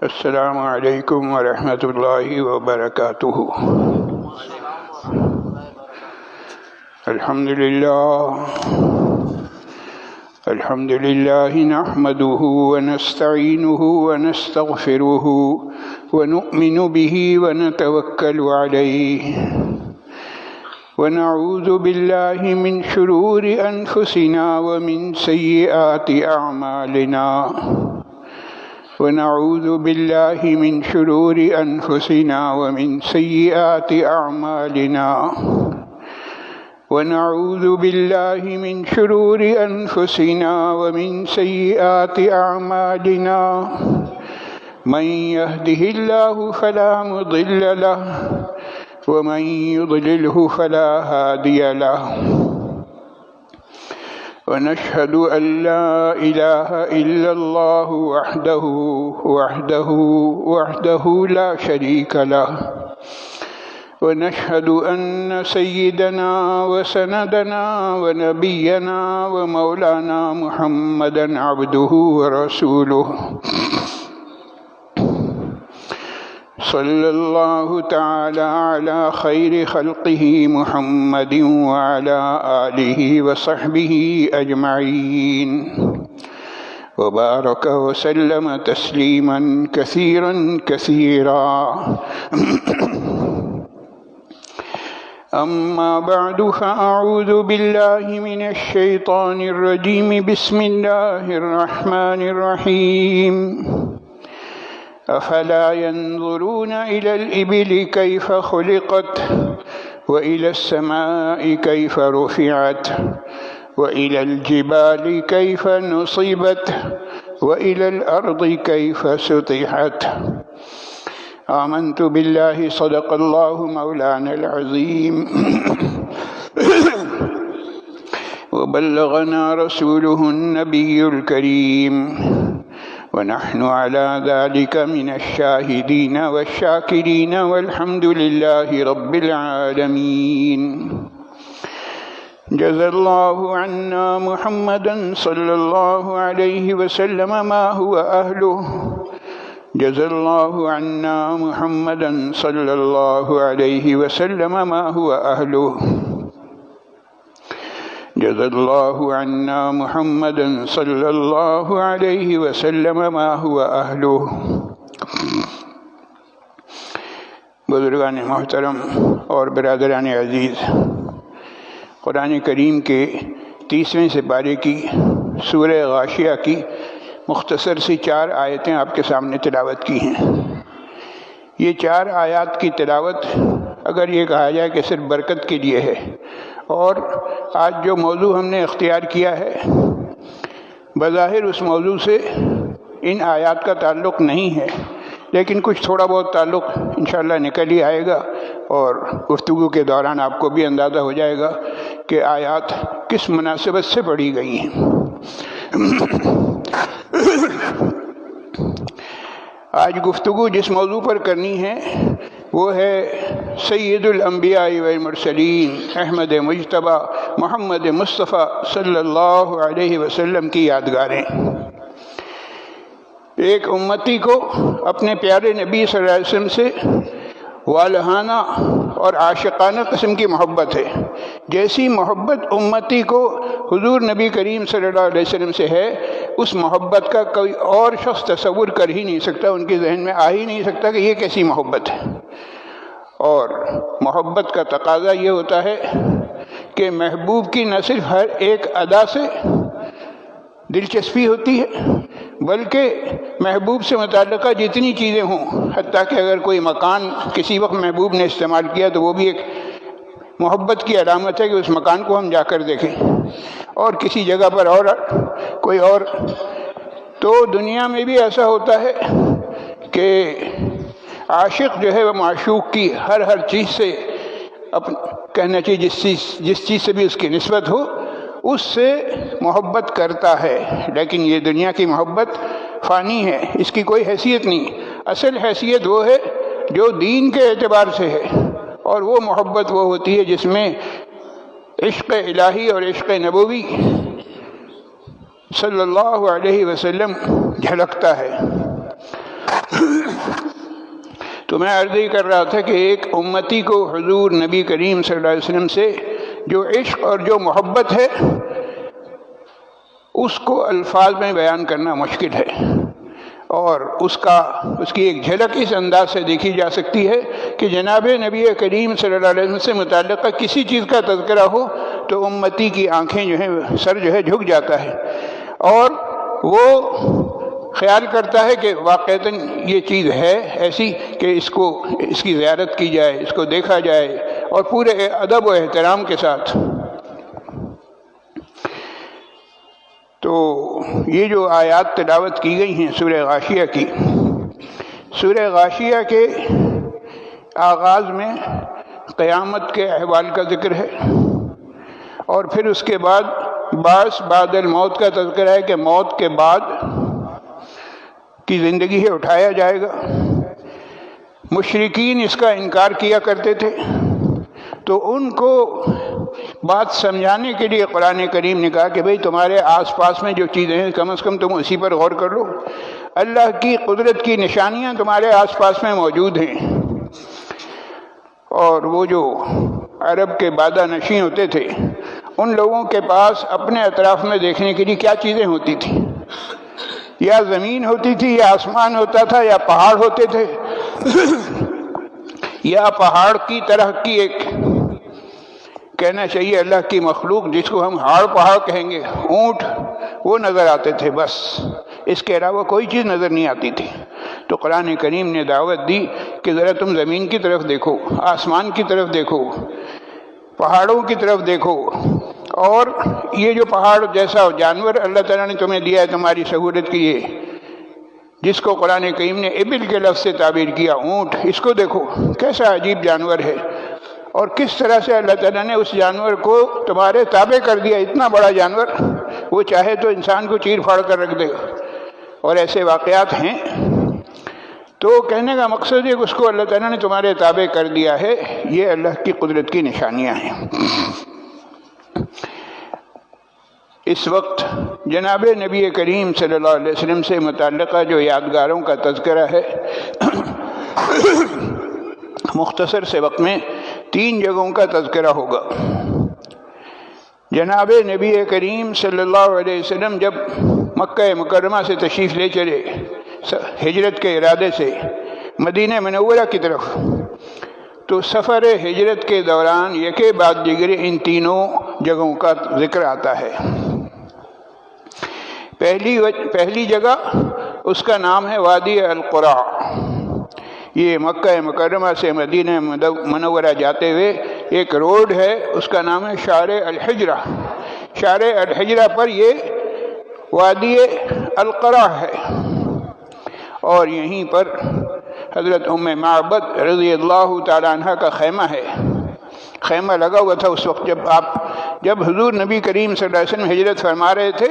السلام علیکم ورحمۃ اللہ وبرکاتہ۔ الحمد للہ نحمده ونستعینه ونستغفره ونؤمن به ونتوکل علیہ ونعوذ باللہ من شرور انفسنا ومن سیئات اعمالنا ونعوذ باللہ من شرور انفسنا ومن سیئات اعمالنا ونعوذ باللہ من شرور انفسنا ومن سیئات اعمالنا من يهده اللہ فلا مضل له ومن يضلله فلا هادي له ونشهد أن لا إله إلا الله وحده لا شريك له ونشهد أن سيدنا وسندنا ونبينا ومولانا محمدا عبده ورسوله صلی اللہ تعالی علی خیر خلقہ محمد وعلی آلہ وصحبہ اجمعین وبارک وسلم تسلیما کثیرا کثیرا اما بعد فاعوذ باللہ من الشیطان الرجیم بسم اللہ الرحمن الرحیم أفلا ينظرون إلى الإبل كيف خلقت وإلى السماء كيف رفعت وإلى الجبال كيف نصبت وإلى الأرض كيف سطحت آمنت بالله صدق الله مولانا العظيم وبلغنا رسوله النبي الكريم ونحن على ذلك من الشاهدين والشاكرين والحمد لله رب العالمين جزا الله عنا محمدا صلى الله عليه وسلم ما هو أهله جزا الله عنا محمدا صلى الله عليه وسلم ما هو أهله جزا اللہ عنا محمدا صلی اللہ علیہ وسلم ما هو اہلہ۔ بزرگان محترم اور برادران عزیز، قرآن کریم کے 30ویں سپارے کی سورہ غاشیہ کی مختصر سی 4 آیتیں آپ کے سامنے تلاوت کی ہیں۔ یہ 4 آیات کی تلاوت اگر یہ کہا جائے کہ صرف برکت کے لیے ہے، اور آج جو موضوع ہم نے اختیار کیا ہے بظاہر اس موضوع سے ان آیات کا تعلق نہیں ہے، لیکن کچھ تھوڑا بہت تعلق انشاءاللہ نکل ہی آئے گا، اور گفتگو کے دوران آپ کو بھی اندازہ ہو جائے گا کہ آیات کس مناسبت سے پڑھی گئی ہیں۔ آج گفتگو جس موضوع پر کرنی ہے وہ ہے سید الانبیاء والمرسلین احمد مجتبیٰ محمد مصطفیٰ صلی اللہ علیہ وسلم کی یادگاریں۔ ایک امتی کو اپنے پیارے نبی صلی اللہ علیہ وسلم سے والہانہ اور عاشقانہ قسم کی محبت ہے۔ جیسی محبت امتی کو حضور نبی کریم صلی اللہ علیہ وسلم سے ہے، اس محبت کا کوئی اور شخص تصور کر ہی نہیں سکتا، ان کے ذہن میں آ ہی نہیں سکتا کہ یہ کیسی محبت ہے۔ اور محبت کا تقاضا یہ ہوتا ہے کہ محبوب کی نہ صرف ہر ایک ادا سے دلچسپی ہوتی ہے، بلکہ محبوب سے متعلقہ جتنی چیزیں ہوں، حتیٰ کہ اگر کوئی مکان کسی وقت محبوب نے استعمال کیا تو وہ بھی ایک محبت کی علامت ہے کہ اس مکان کو ہم جا کر دیکھیں، اور کسی جگہ پر اور کوئی اور۔ تو دنیا میں بھی ایسا ہوتا ہے کہ عاشق جو ہے وہ معشوق کی ہر چیز سے کہنا چاہیے جس چیز سے بھی اس کی نسبت ہو اس سے محبت کرتا ہے، لیکن یہ دنیا کی محبت فانی ہے، اس کی کوئی حیثیت نہیں۔ اصل حیثیت وہ ہے جو دین کے اعتبار سے ہے، اور وہ محبت وہ ہوتی ہے جس میں عشق الہی اور عشق نبوی صلی اللہ علیہ وسلم جھلکتا ہے۔ تو میں عرض ہی کر رہا تھا کہ ایک امتی کو حضور نبی کریم صلی اللہ علیہ وسلم سے جو عشق اور جو محبت ہے اس کو الفاظ میں بیان کرنا مشکل ہے، اور اس کی ایک جھلک اس انداز سے دیکھی جا سکتی ہے کہ جناب نبی کریم صلی اللہ علیہ وسلم سے متعلقہ کسی چیز کا تذکرہ ہو تو امتی کی آنکھیں جو ہیں، سر جو ہے جھک جاتا ہے، اور وہ خیال کرتا ہے کہ واقعتاً یہ چیز ہے ایسی کہ اس کی زیارت کی جائے، اس کو دیکھا جائے، اور پورے ادب و احترام کے ساتھ۔ تو یہ جو آیات تلاوت کی گئی ہیں سورہ غاشیہ کی، سورہ غاشیہ کے آغاز میں قیامت کے احوال کا ذکر ہے، اور پھر اس کے بعد بعث بعد الموت کا تذکرہ ہے کہ موت کے بعد کی زندگی ہے، اٹھایا جائے گا۔ مشرکین اس کا انکار کیا کرتے تھے، تو ان کو بات سمجھانے کے لیے قرآن کریم نے کہا کہ بھئی تمہارے آس پاس میں جو چیزیں ہیں کم از کم تم اسی پر غور کر لو، اللہ کی قدرت کی نشانیاں تمہارے آس پاس میں موجود ہیں۔ اور وہ جو عرب کے بادہ نشین ہوتے تھے، ان لوگوں کے پاس اپنے اطراف میں دیکھنے کے لیے کیا چیزیں ہوتی تھیں؟ یا زمین ہوتی تھی، یا آسمان ہوتا تھا، یا پہاڑ ہوتے تھے، یا پہاڑ کی طرح کی ایک کہنا چاہیے اللہ کی مخلوق جس کو ہم ہاڑ پہاڑ کہیں گے، اونٹ، وہ نظر آتے تھے، بس اس کے علاوہ کوئی چیز نظر نہیں آتی تھی۔ تو قرآن کریم نے دعوت دی کہ ذرا تم زمین کی طرف دیکھو، آسمان کی طرف دیکھو، پہاڑوں کی طرف دیکھو، اور یہ جو پہاڑ جیسا جانور اللہ تعالیٰ نے تمہیں دیا ہے تمہاری سہولت کے لیے، جس کو قرآن کریم نے ابل کے لفظ سے تعبیر کیا، اونٹ، اس کو دیکھو کیسا عجیب جانور ہے، اور کس طرح سے اللہ تعالیٰ نے اس جانور کو تمہارے تابع کر دیا۔ اتنا بڑا جانور، وہ چاہے تو انسان کو چیر پھاڑ کر رکھ دے گا، اور ایسے واقعات ہیں۔ تو کہنے کا مقصد ہے کہ اس کو اللہ تعالیٰ نے تمہارے تابع کر دیا ہے، یہ اللہ کی قدرت کی نشانیاں ہیں۔ اس وقت جناب نبی کریم صلی اللہ علیہ وسلم سے متعلقہ جو یادگاروں کا تذکرہ ہے، مختصر سے وقت میں 3 جگہوں کا تذکرہ ہوگا۔ جناب نبی کریم صلی اللہ علیہ وسلم جب مکہ مکرمہ سے تشریف لے چلے ہجرت کے ارادے سے مدینہ منورہ کی طرف، تو سفر ہجرت کے دوران یکے بعد دیگر ان 3 جگہوں کا ذکر آتا ہے۔ پہلی جگہ اس کا نام ہے وادی القریٰ۔ یہ مکہ مکرمہ سے مدینہ منورہ جاتے ہوئے ایک روڈ ہے، اس کا نام ہے شارع الحجرہ۔ شارع الحجرہ پر یہ وادی القریٰ ہے، اور یہیں پر حضرت ام معبد رضی اللہ تعالی عنہ کا خیمہ ہے۔ خیمہ لگا ہوا تھا اس وقت جب حضور نبی کریم صلی اللہ علیہ وسلم ہجرت فرما رہے تھے،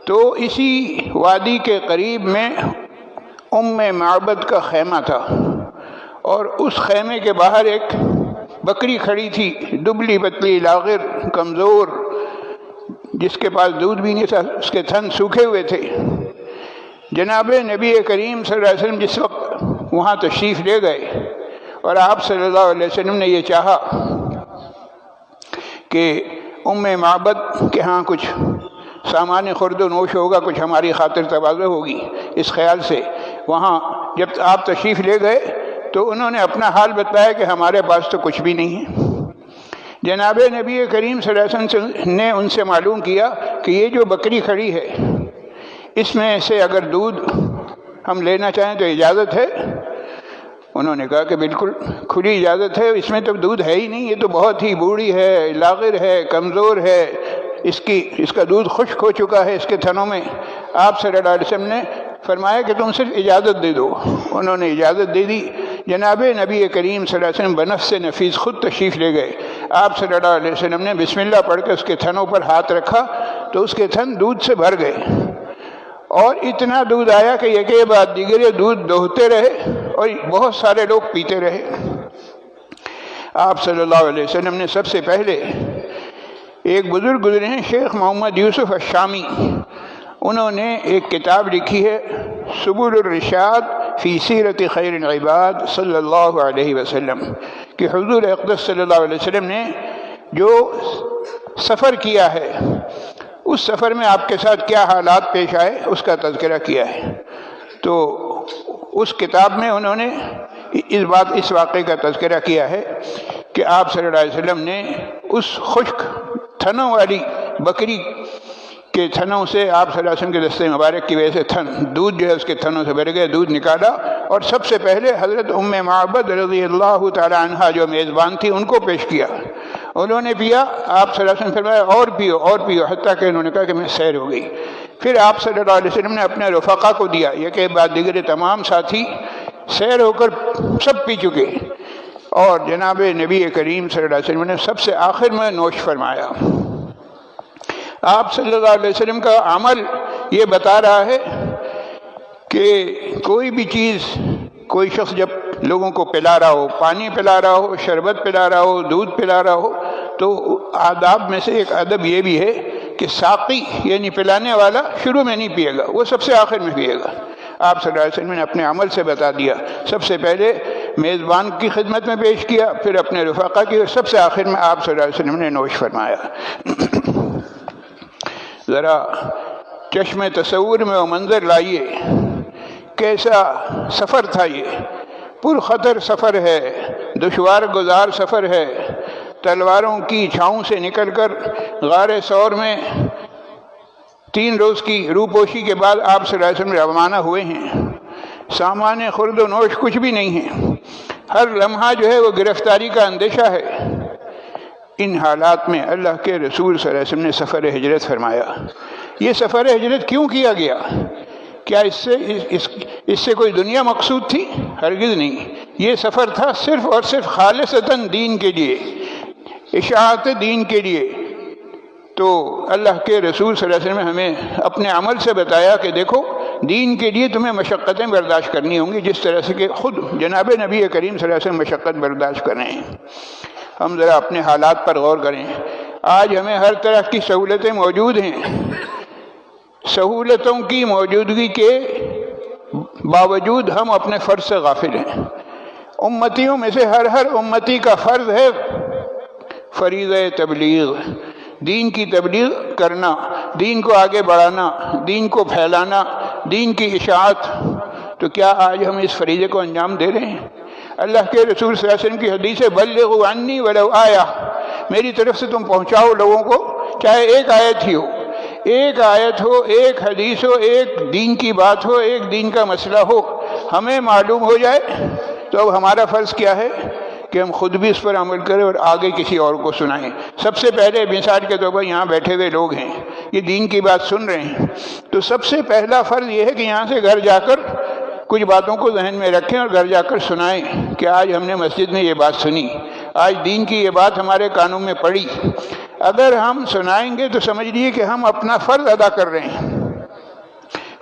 تو اسی وادی کے قریب میں ام معبد کا خیمہ تھا، اور اس خیمے کے باہر ایک بکری کھڑی تھی، دبلی پتلی لاغر کمزور، جس کے پاس دودھ بھی نہیں تھا، اس کے تھن سوکھے ہوئے تھے۔ جناب نبی کریم صلی اللہ علیہ وسلم جس وقت وہاں تشریف لے گئے، اور آپ صلی اللہ علیہ وسلم نے یہ چاہا کہ ام معبد کے ہاں کچھ سامان خرد و نوش ہوگا، کچھ ہماری خاطر تواضع ہوگی، اس خیال سے وہاں جب آپ تشریف لے گئے تو انہوں نے اپنا حال بتایا کہ ہمارے پاس تو کچھ بھی نہیں ہے۔ جناب نبی کریم صلی اللہ علیہ وسلم نے ان سے معلوم کیا کہ یہ جو بکری کھڑی ہے، اس میں سے اگر دودھ ہم لینا چاہیں تو اجازت ہے؟ انہوں نے کہا کہ بالکل کھلی اجازت ہے، اس میں تو دودھ ہے ہی نہیں، یہ تو بہت ہی بوڑھی ہے، لاغر ہے، کمزور ہے، اس کا دودھ خشک ہو چکا ہے اس کے تھنوں میں۔ آپ صلی اللہ علیہ وسلم نے فرمایا کہ تم صرف اجازت دے دو۔ انہوں نے اجازت دے دی۔ جناب نبی کریم صلی اللہ علیہ وسلم بنفس نفیس خود تشریف لے گئے۔ آپ صلی اللہ علیہ وسلم نے بسم اللہ پڑھ کے اس کے تھنوں پر ہاتھ رکھا تو اس کے تھن دودھ سے بھر گئے، اور اتنا دودھ آیا کہ یکے بعد دیگر دودھ دوہتے رہے اور بہت سارے لوگ پیتے رہے۔ آپ صلی اللہ علیہ وسلم نے سب سے پہلے ایک بزرگ گزرے ہیں شیخ محمد یوسف الشامی، انہوں نے ایک کتاب لکھی ہے سبل الرشاد فی سیرت خیر العباد صلی اللہ علیہ وسلم، کہ حضور اقدس صلی اللہ علیہ وسلم نے جو سفر کیا ہے اس سفر میں آپ کے ساتھ کیا حالات پیش آئے اس کا تذکرہ کیا ہے۔ تو اس کتاب میں انہوں نے اس واقعے کا تذکرہ کیا ہے کہ آپ صلی اللہ علیہ وسلم نے اس خشک تھنوں والی بکری کے تھنوں سے آپ صلی اللہ علیہ وسلم کے دستے مبارک کی وجہ سے دودھ جو ہے اس کے تھنوں سے بھر گئے، دودھ نکالا، اور سب سے پہلے حضرت ام معبد رضی اللہ تعالی عنہا جو میزبان تھی ان کو پیش کیا، انہوں نے پیا، آپ صلی اللہ علیہ وسلم فرمایا اور پیو اور پیو، حتیٰ کہ انہوں نے کہا کہ میں سیر ہو گئی۔ پھر آپ صلی اللہ علیہ وسلم نے اپنے رفقا کو دیا، یہ کہ بعد دیگر تمام ساتھی سیر ہو کر سب پی چکے، اور جناب نبی کریم صلی اللہ علیہ وسلم نے سب سے آخر میں نوش فرمایا۔ آپ صلی اللہ علیہ وسلم کا عمل یہ بتا رہا ہے کہ کوئی بھی چیز، کوئی شخص جب لوگوں کو پلا رہا ہو، پانی پلا رہا ہو، شربت پلا رہا ہو، دودھ پلا رہا ہو، تو آداب میں سے ایک ادب یہ بھی ہے کہ ساقی یعنی پلانے والا شروع میں نہیں پیے گا، وہ سب سے آخر میں پیے گا۔ آپ صلی اللہ علیہ وسلم نے اپنے عمل سے بتا دیا، سب سے پہلے میزبان کی خدمت میں پیش کیا، پھر اپنے رفقا کی، اور سب سے آخر میں آپ صلی اللہ علیہ وسلم نے نوش فرمایا۔ ذرا چشم تصور میں وہ منظر لائیے، کیسا سفر تھا، یہ پرخطر سفر ہے، دشوار گزار سفر ہے، تلواروں کی چھاؤں سے نکل کر غار ثور میں 3 روز کی روپوشی کے بعد آپ صلی اللہ علیہ وسلم روانہ ہوئے ہیں۔ سامان خورد و نوش کچھ بھی نہیں ہے، ہر لمحہ جو ہے وہ گرفتاری کا اندیشہ ہے۔ ان حالات میں اللہ کے رسول صلی اللہ علیہ وسلم نے سفر ہجرت فرمایا۔ یہ سفر ہجرت کیوں کیا گیا؟ کیا اس سے کوئی دنیا مقصود تھی؟ ہرگز نہیں، یہ سفر تھا صرف اور صرف خالصتاً دین کے لیے، اشاعت دین کے لیے۔ تو اللہ کے رسول صلی اللہ علیہ وسلم نے ہمیں اپنے عمل سے بتایا کہ دیکھو، دین کے لیے تمہیں مشقتیں برداشت کرنی ہوں گی، جس طرح سے کہ خود جناب نبی کریم صلی اللہ علیہ وسلم مشقت برداشت کر رہے ہیں۔ ہم ذرا اپنے حالات پر غور کریں۔ آج ہمیں ہر طرح کی سہولتیں موجود ہیں، سہولتوں کی موجودگی کے باوجود ہم اپنے فرض سے غافل ہیں۔ امتیوں میں سے ہر امتی کا فرض ہے فریضہ تبلیغ، دین کی تبلیغ کرنا، دین کو آگے بڑھانا، دین کو پھیلانا، دین کی اشاعت۔ تو کیا آج ہم اس فریضے کو انجام دے رہے ہیں؟ اللہ کے رسول صلی اللہ علیہ وسلم کی حدیث ہے، بلغوا عنی ولو آیہ، میری طرف سے تم پہنچاؤ لوگوں کو، چاہے ایک آیت ہی ہو، ایک آیت ہو، ایک حدیث ہو، ایک دین کی بات ہو، ایک دین کا مسئلہ ہو، ہمیں معلوم ہو جائے تو اب ہمارا فرض کیا ہے کہ ہم خود بھی اس پر عمل کریں اور آگے کسی اور کو سنائیں۔ سب سے پہلے مثال کے طور پر یہاں بیٹھے ہوئے لوگ ہیں، یہ دین کی بات سن رہے ہیں، تو سب سے پہلا فرض یہ ہے کہ یہاں سے گھر جا کر کچھ باتوں کو ذہن میں رکھیں اور گھر جا کر سنائیں کہ آج ہم نے مسجد میں یہ بات سنی، آج دین کی یہ بات ہمارے کانوں میں پڑی۔ اگر ہم سنائیں گے تو سمجھ لیجیے کہ ہم اپنا فرض ادا کر رہے ہیں۔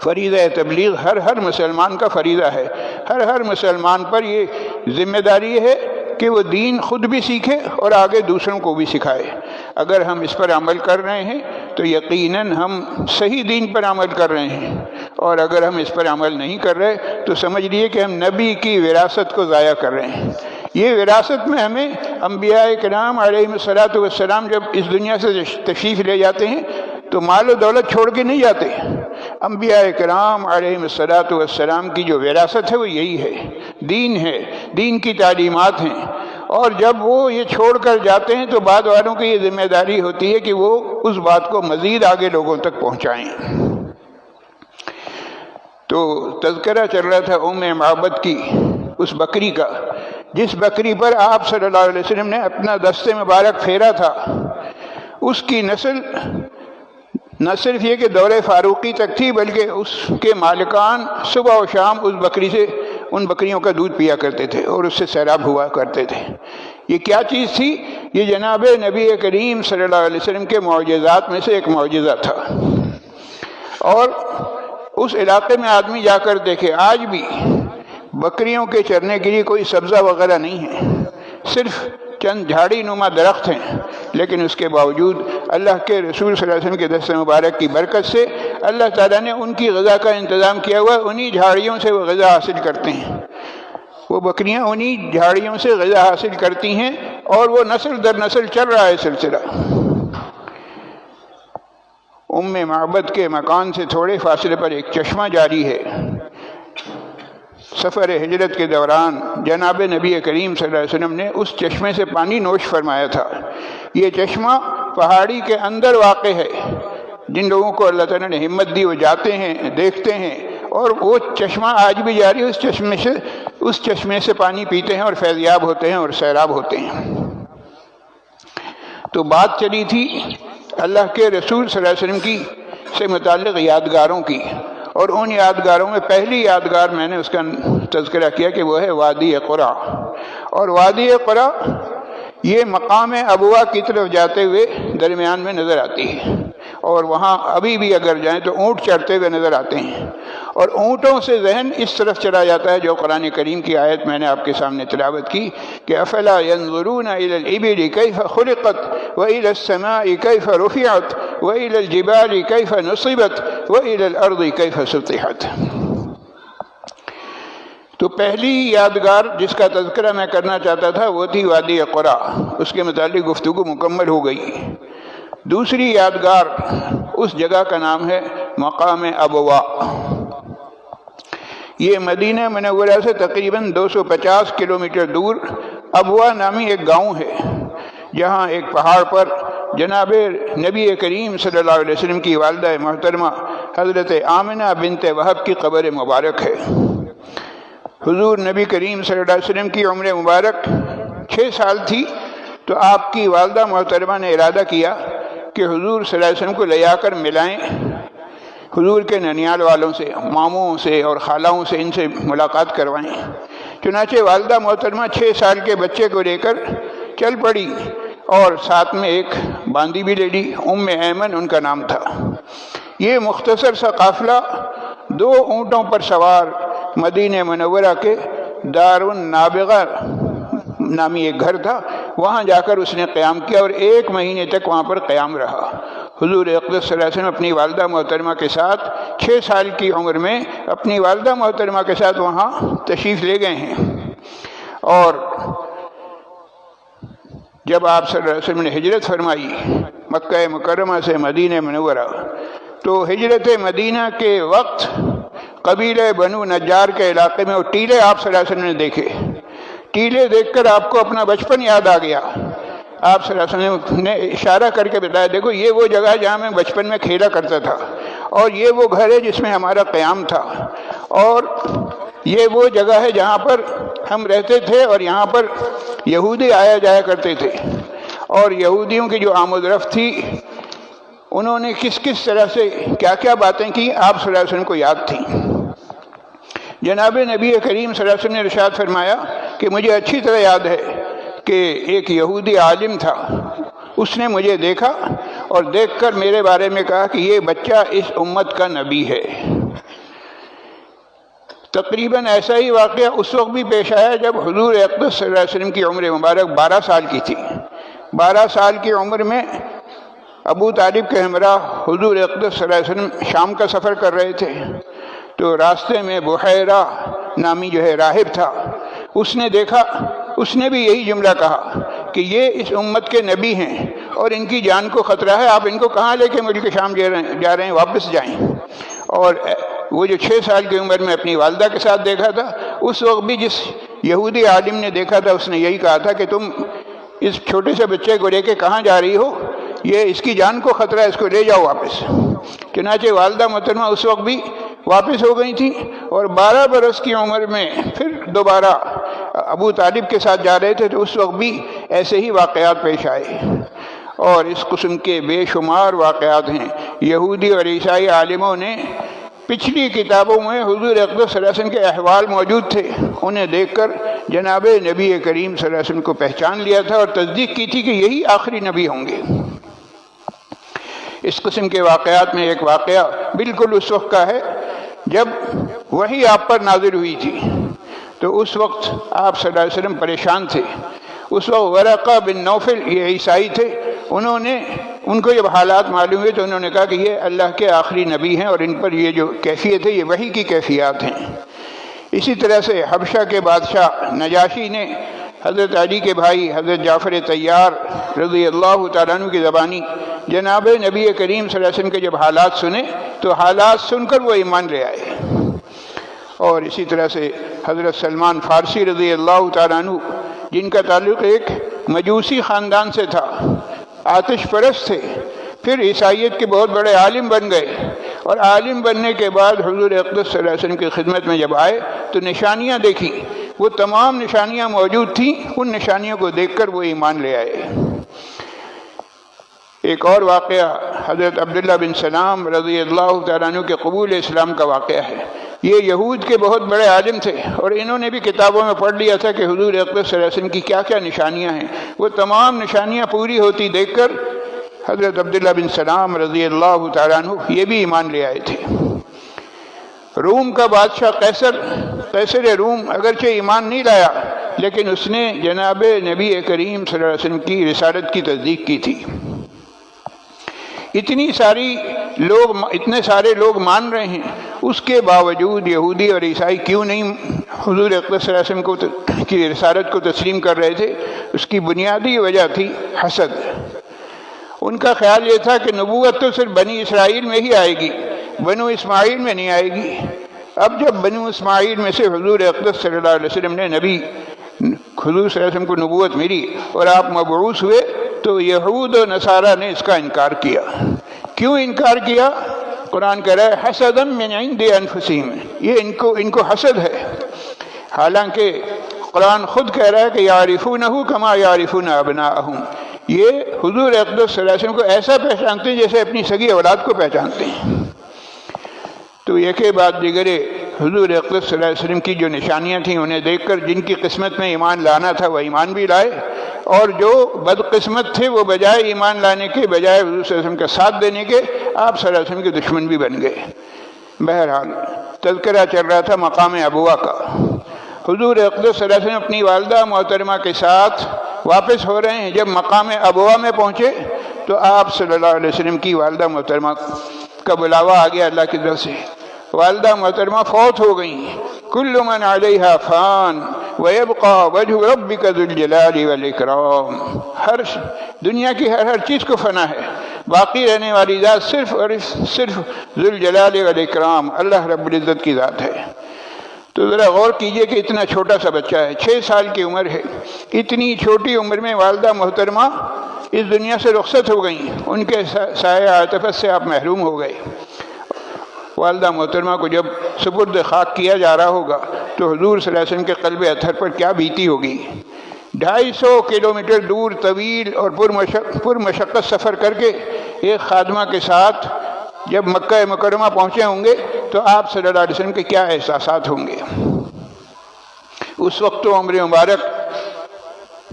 فریضہ تبلیغ ہر مسلمان کا فریضہ ہے، ہر مسلمان پر یہ ذمہ داری ہے کہ وہ دین خود بھی سیکھے اور آگے دوسروں کو بھی سکھائے۔ اگر ہم اس پر عمل کر رہے ہیں تو یقیناً ہم صحیح دین پر عمل کر رہے ہیں، اور اگر ہم اس پر عمل نہیں کر رہے تو سمجھ لیجیے کہ ہم نبی کی وراثت کو ضائع کر رہے ہیں۔ یہ وراثت میں ہمیں انبیاء کرام علیہ الصلوۃ والسلام جب اس دنیا سے تشریف لے جاتے ہیں تو مال و دولت چھوڑ کے نہیں جاتے۔ انبیاء کرام علیہ الصلوۃ والسلام کی جو وراثت ہے وہ یہی ہے، دین ہے، دین کی تعلیمات ہیں، اور جب وہ یہ چھوڑ کر جاتے ہیں تو بعد والوں کی یہ ذمہ داری ہوتی ہے کہ وہ اس بات کو مزید آگے لوگوں تک پہنچائیں۔ تو تذکرہ چل رہا تھا ام معبد کی، اس بکری کا جس بکری پر آپ صلی اللہ علیہ وسلم نے اپنا دست مبارک پھیرا تھا۔ اس کی نسل نہ صرف یہ کہ دور فاروقی تک تھی، بلکہ اس کے مالکان صبح و شام اس بکری سے، ان بکریوں کا دودھ پیا کرتے تھے اور اس سے سیراب ہوا کرتے تھے۔ یہ کیا چیز تھی؟ یہ جناب نبی کریم صلی اللہ علیہ وسلم کے معجزات میں سے ایک معجزہ تھا۔ اور اس علاقے میں آدمی جا کر دیکھے، آج بھی بکریوں کے چرنے کے لیے کوئی سبزہ وغیرہ نہیں ہے، صرف چند جھاڑی نما درخت ہیں، لیکن اس کے باوجود اللہ کے رسول صلی اللہ علیہ وسلم کے دست مبارک کی برکت سے اللہ تعالیٰ نے ان کی غذا کا انتظام کیا ہوا ہے، انہی جھاڑیوں سے وہ غذا حاصل کرتے ہیں، وہ بکریاں انہی جھاڑیوں سے غذا حاصل کرتی ہیں، اور وہ نسل در نسل چل رہا ہے سلسلہ۔ ام معبد کے مکان سے تھوڑے فاصلے پر ایک چشمہ جاری ہے۔ سفر ہجرت کے دوران جناب نبی کریم صلی اللہ علیہ وسلم نے اس چشمے سے پانی نوش فرمایا تھا۔ یہ چشمہ پہاڑی کے اندر واقع ہے۔ جن لوگوں کو اللہ تعالیٰ نے ہمت دی وہ جاتے ہیں، دیکھتے ہیں، اور وہ چشمہ آج بھی جاری ہے، اس چشمے سے پانی پیتے ہیں اور فیضیاب ہوتے ہیں اور سیراب ہوتے ہیں۔ تو بات چلی تھی اللہ کے رسول صلی اللہ علیہ وسلم کی سے متعلق یادگاروں کی، اور ان یادگاروں میں پہلی یادگار میں نے اس کا تذکرہ کیا کہ وہ ہے وادی قرا۔ اور وادی قرا یہ مقام ابوا کی طرف جاتے ہوئے درمیان میں نظر آتی ہے، اور وہاں ابھی بھی اگر جائیں تو اونٹ چڑھتے ہوئے نظر آتے ہیں، اور اونٹوں سے ذہن اس طرف چلا جاتا ہے جو قرآن کریم کی آیت میں نے آپ کے سامنے تلاوت کی کہ افلا ينظرون الى الابل كيف خلقت والى السماء كيف رفعت والى الجبال كيف نصبت والى الارض كيف سطحت۔ تو پہلی یادگار جس کا تذکرہ میں کرنا چاہتا تھا وہ تھی وادی قرا، اس کے متعلق گفتگو مکمل ہو گئی۔ دوسری یادگار اس جگہ کا نام ہے مقام ابوا۔ یہ مدینہ منورہ سے تقریباً 250 کلومیٹر دور ابوا نامی ایک گاؤں ہے، جہاں ایک پہاڑ پر جناب نبی کریم صلی اللہ علیہ وسلم کی والدہ محترمہ حضرت آمنہ بنت وہب کی قبر مبارک ہے۔ حضور نبی کریم صلی اللہ علیہ وسلم کی عمر مبارک 6 سال تھی تو آپ کی والدہ محترمہ نے ارادہ کیا کہ حضور صلی اللہ علیہ وسلم کو لے آ کر ملائیں، حضور کے ننیال والوں سے، ماموں سے اور خالاؤں سے ان سے ملاقات کروائیں۔ چنانچہ والدہ محترمہ 6 سال کے بچے کو لے کر چل پڑی، اور ساتھ میں ایک باندی بھی لے لی، ام ایمن ان کا نام تھا۔ یہ مختصر سا قافلہ 2 اونٹوں پر سوار مدینہ منورہ کے دار النابغہ نامی ایک گھر تھا، وہاں جا کر اس نے قیام کیا، اور 1 مہینے تک وہاں پر قیام رہا۔ حضور اقدس صلی اللہ علیہ وسلم اپنی والدہ محترمہ کے ساتھ 6 سال کی عمر میں اپنی والدہ محترمہ کے ساتھ وہاں تشریف لے گئے ہیں۔ اور جب آپ صلی اللہ علیہ وسلم نے ہجرت فرمائی مکہ مکرمہ سے مدینہ منورہ، تو ہجرت مدینہ کے وقت قبیلہ بنو نجار کے علاقے میں وہ ٹیلے آپ صلی اللہ علیہ وسلم نے دیکھے۔ ٹیلے دیکھ کر آپ کو اپنا بچپن یاد آ گیا۔ آپ صلی اللہ علیہ وسلم نے اشارہ کر کے بتایا، دیکھو یہ وہ جگہ ہے جہاں میں بچپن میں کھیلا کرتا تھا، اور یہ وہ گھر ہے جس میں ہمارا قیام تھا، اور یہ وہ جگہ ہے جہاں پر ہم رہتے تھے، اور یہاں پر یہودی آیا جایا کرتے تھے، اور یہودیوں کی جو آمد و رفت تھی انہوں نے کس کس طرح سے کیا کیا باتیں کی آپ صلی اللہ علیہ وسلم کو یاد تھیں۔ جناب نبی کریم صلی اللہ علیہ وسلم نے ارشاد فرمایا کہ مجھے اچھی طرح یاد ہے کہ ایک یہودی عالم تھا، اس نے مجھے دیکھا اور دیکھ کر میرے بارے میں کہا کہ یہ بچہ اس امت کا نبی ہے۔ تقریباً ایسا ہی واقعہ اس وقت بھی پیش آیا جب حضور اقدس صلی اللہ علیہ وسلم کی عمر مبارک 12 سال کی تھی۔ 12 سال کی عمر میں ابو طالب کے ہمراہ حضور اقدس صلی اللہ علیہ وسلم شام کا سفر کر رہے تھے، تو راستے میں بحیرہ نامی جو ہے راہب تھا، اس نے دیکھا، اس نے بھی یہی جملہ کہا کہ یہ اس امت کے نبی ہیں اور ان کی جان کو خطرہ ہے، آپ ان کو کہاں لے کے ملک شام جا رہے ہیں، واپس جائیں۔ اور وہ جو 6 سال کی عمر میں اپنی والدہ کے ساتھ دیکھا تھا، اس وقت بھی جس یہودی عالم نے دیکھا تھا اس نے یہی کہا تھا کہ تم اس چھوٹے سے بچے کو لے کے کہاں جا رہی ہو، یہ اس کی جان کو خطرہ ہے، اس کو لے جاؤ واپس۔ چنانچہ والدہ محترمہ اس وقت بھی واپس ہو گئی تھی، اور 12 برس کی عمر میں پھر دوبارہ ابو طالب کے ساتھ جا رہے تھے، تو اس وقت بھی ایسے ہی واقعات پیش آئے، اور اس قسم کے بے شمار واقعات ہیں۔ یہودی اور عیسائی عالموں نے پچھلی کتابوں میں حضور اقدس صلی اللہ علیہ وسلم کے احوال موجود تھے، انہیں دیکھ کر جناب نبی کریم صلی اللہ علیہ وسلم کو پہچان لیا تھا اور تصدیق کی تھی کہ یہی آخری نبی ہوں گے۔ اس قسم کے واقعات میں ایک واقعہ بالکل اس وقت کا ہے جب وحی آپ پر نازل ہوئی تھی، تو اس وقت آپ صلی اللہ علیہ وسلم پریشان تھے، اس وقت ورقہ بن نوفل یہ عیسائی تھے، ان کو جب حالات معلوم ہوئے تو انہوں نے کہا کہ یہ اللہ کے آخری نبی ہیں اور ان پر یہ جو کیفیت ہے یہ وحی کی کیفیات ہیں۔ اسی طرح سے حبشہ کے بادشاہ نجاشی نے حضرت علی کے بھائی حضرت جعفر طیار رضی اللہ تعالیٰ عنہ کی زبانی جناب نبی کریم صلی اللہ علیہ وسلم کے جب حالات سنے تو حالات سن کر وہ ایمان لے آئے۔ اور اسی طرح سے حضرت سلمان فارسی رضی اللہ تعالیٰ عنہ جن کا تعلق ایک مجوسی خاندان سے تھا، آتش پرست تھے، پھر عیسائیت کے بہت بڑے عالم بن گئے، اور عالم بننے کے بعد حضور اقدس صلی اللہ علیہ وسلم کی خدمت میں جب آئے تو نشانیاں دیکھی، وہ تمام نشانیاں موجود تھیں، ان نشانیوں کو دیکھ کر وہ ایمان لے آئے۔ ایک اور واقعہ حضرت عبداللہ بن سلام رضی اللہ تعالیٰ عنہ کے قبول اسلام کا واقعہ ہے۔ یہ یہود کے بہت بڑے عالم تھے اور انہوں نے بھی کتابوں میں پڑھ لیا تھا کہ حضور اقدس صلی اللہ علیہ وسلم کی کیا کیا نشانیاں ہیں، وہ تمام نشانیاں پوری ہوتی دیکھ کر حضرت عبداللہ بن سلام رضی اللہ تعالیٰ عنہ یہ بھی ایمان لے آئے تھے۔ روم کا بادشاہ قیصر روم اگرچہ ایمان نہیں لایا، لیکن اس نے جناب نبی کریم صلی اللہ علیہ وسلم کی رسالت کی تصدیق کی تھی۔ اتنے سارے لوگ مان رہے ہیں، اس کے باوجود یہودی اور عیسائی کیوں نہیں حضور اقدس صلی اللہ علیہ وسلم کی رسالت کو تسلیم کر رہے تھے؟ اس کی بنیادی وجہ تھی حسد۔ ان کا خیال یہ تھا کہ نبوت تو صرف بنی اسرائیل میں ہی آئے گی، بنو اسماعیل میں نہیں آئے گی۔ اب جب بنو اسماعیل میں سے حضور اقدس صلی اللہ علیہ وسلم نے حضور صلی اللہ علیہ وسلم کو نبوت ملی اور آپ مبعوث ہوئے تو یہود و نصارہ نے اس کا انکار کیا۔ کیوں انکار کیا؟ قرآن کہہ رہا ہے حسدا من عند انفسہم، یہ ان کو حسد ہے، حالانکہ قرآن خود کہہ رہا ہے کہ یعرفونہ کما یعرفون ابناءہم، یہ حضور اقدس صلی اللہ علیہ وسلم کو ایسا پہچانتے ہیں جیسے اپنی سگی اولاد کو پہچانتے ہیں۔ تو ایک بعد دیگرے حضور اقدس صلی اللہ علیہ وسلم کی جو نشانیاں تھیں انہیں دیکھ کر جن کی قسمت میں ایمان لانا تھا وہ ایمان بھی لائے، اور جو بدقسمت تھے وہ بجائے ایمان لانے کے، بجائے حضور صلی اللہ علیہ وسلم کا ساتھ دینے کے، آپ صلی اللہ علیہ وسلم کے دشمن بھی بن گئے۔ بہرحال تذکرہ چل رہا تھا مقام ابوا کا۔ حضور اقدس صلی اللہ علیہ وسلم اپنی والدہ محترمہ کے ساتھ واپس ہو رہے ہیں، جب مقام ابوا میں پہنچے تو آپ صلی اللہ علیہ وسلم کی والدہ محترمہ کا بلاوا آ گیا اللہ کی طرف سے۔ والدہ محترمہ فوت ہو گئیں۔ کل من علیہا فان ویبقى وجہ ربک ذو الجلال والاکرام، ہر دنیا کی ہر چیز کو فنا ہے، باقی رہنے والی ذات صرف اور صرف ذو الجلال والاکرام اللہ رب العزت کی ذات ہے۔ تو ذرا غور کیجئے کہ اتنا چھوٹا سا بچہ ہے، 6 سال کی عمر ہے، اتنی چھوٹی عمر میں والدہ محترمہ اس دنیا سے رخصت ہو گئیں، ان کے سایہ عاطفت سے آپ محروم ہو گئے۔ والدہ محترمہ کو جب سپرد خاک کیا جا رہا ہوگا تو حضور صلی اللہ علیہ وسلم کے قلب اطہر پر کیا بیتی ہوگی۔ 250 کلومیٹر دور طویل اور پرمشقت سفر کر کے ایک خادمہ کے ساتھ جب مکہ مکرمہ پہنچے ہوں گے تو آپ صلی اللہ علیہ وسلم کے کیا احساسات ہوں گے۔ اس وقت تو عمر مبارک